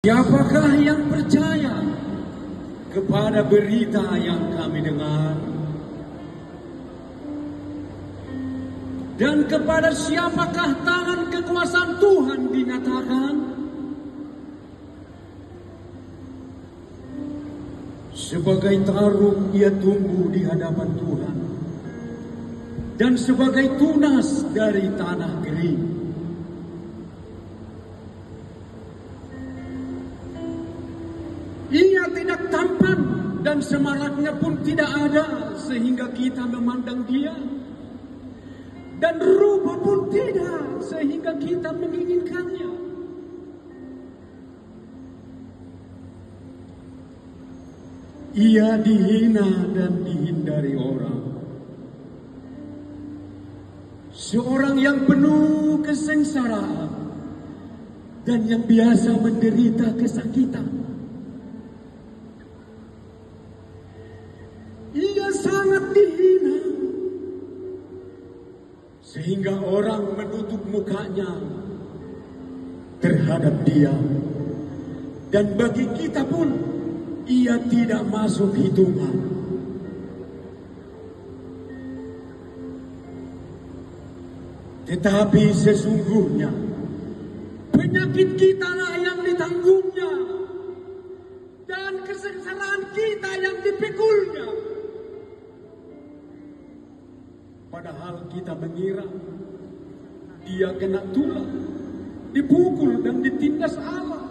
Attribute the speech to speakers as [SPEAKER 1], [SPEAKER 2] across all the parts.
[SPEAKER 1] Siapakah yang percaya kepada berita yang kami dengar? Dan kepada siapakah tangan kekuasaan Tuhan dinyatakan? Sebagai tarum ia tumbuh di hadapan Tuhan, dan sebagai tunas dari tanah kering. Ia tidak tampan dan semaraknya pun tidak ada sehingga kita memandang dia. Dan rupa pun tidak sehingga kita menginginkannya. Ia dihina dan dihindari orang. Seorang yang penuh kesengsaraan dan yang biasa menderita kesakitan. Ia sangat dihina sehingga orang menutup mukanya terhadap dia, dan bagi kita pun ia tidak masuk hitungan. Tetapi sesungguhnya penyakit kita lah yang ditanggungnya, dan kesengsaraan kita yang dipikulnya. Padahal kita mengira dia kena tulah, dipukul dan ditindas Allah.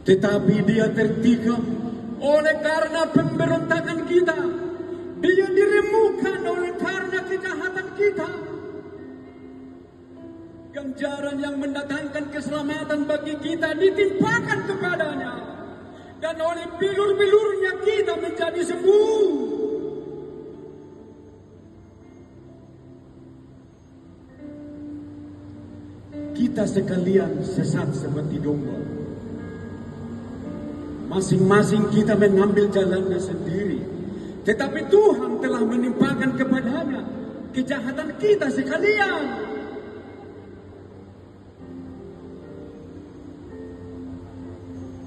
[SPEAKER 1] Tetapi dia tertikam oleh karena pemberontakan kita. Dia diremukkan oleh karena kejahatan kita. Ganjaran yang mendatangkan keselamatan bagi kita ditimpakan kepadanya, dan oleh bilur-bilurnya kita menjadi sembuh. Kita sekalian sesat seperti domba. Masing-masing kita mengambil jalannya sendiri. Tetapi Tuhan telah menimpakan kepadanya kejahatan kita sekalian.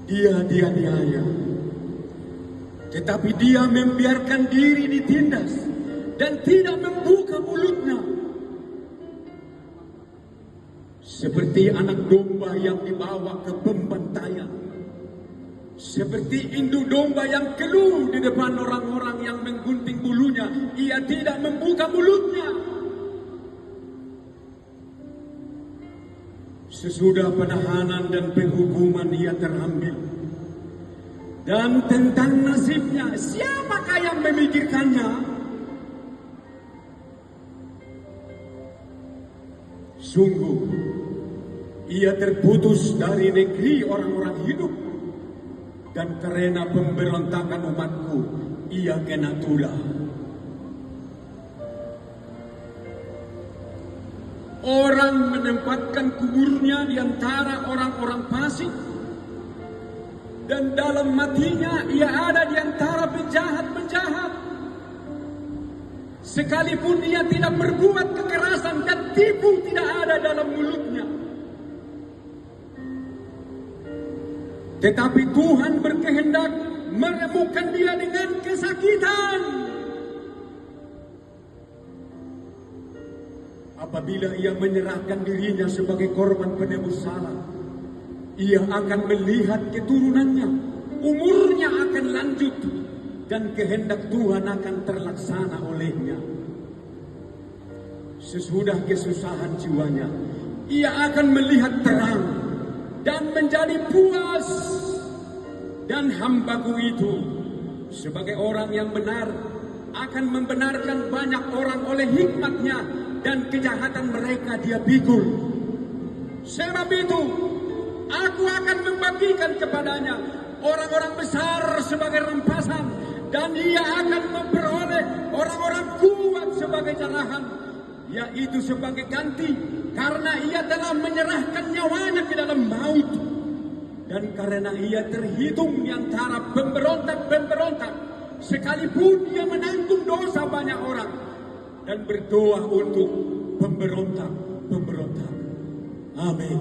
[SPEAKER 1] Dia dianiaya, tetapi dia membiarkan diri ditindas dan tidak membuka mulutnya. Seperti anak domba yang dibawa ke pembantaian, seperti induk domba yang keluh di depan orang-orang yang menggunting bulunya, ia tidak membuka mulutnya. Sesudah penahanan dan penghukuman ia terambil. Dan tentang nasibnya, siapakah yang memikirkannya? Sungguh, ia terputus dari negeri orang-orang hidup, dan karena pemberontakan umatku, ia kena tulah. Orang menempatkan kuburnya di antara orang-orang fasik, dan dalam matinya ia ada di antara penjahat-penjahat. Sekalipun ia tidak berbuat kekerasan dan tipu tidak ada dalam mulutnya. Tetapi Tuhan berkehendak menemukan dia dengan kesakitan. Apabila ia menyerahkan dirinya sebagai korban penebus salah, ia akan melihat keturunannya, umurnya akan lanjut, dan kehendak Tuhan akan terlaksana olehnya. Sesudah kesusahan jiwanya, ia akan melihat terang dan menjadi puas. Dan hambaku itu sebagai orang yang benar akan membenarkan banyak orang oleh hikmatnya, dan kejahatan mereka dia pikul. Sebab itu aku akan membagikan kepadanya orang-orang besar sebagai rampasan, dan ia akan memperoleh orang-orang kuat sebagai jarahan, yaitu sebagai ganti, karena ia telah menyerahkan nyawanya ke dalam maut, dan karena ia terhitung di antara pemberontak-pemberontak, sekalipun ia menanggung dosa banyak orang, dan berdoa untuk pemberontak-pemberontak. Amin.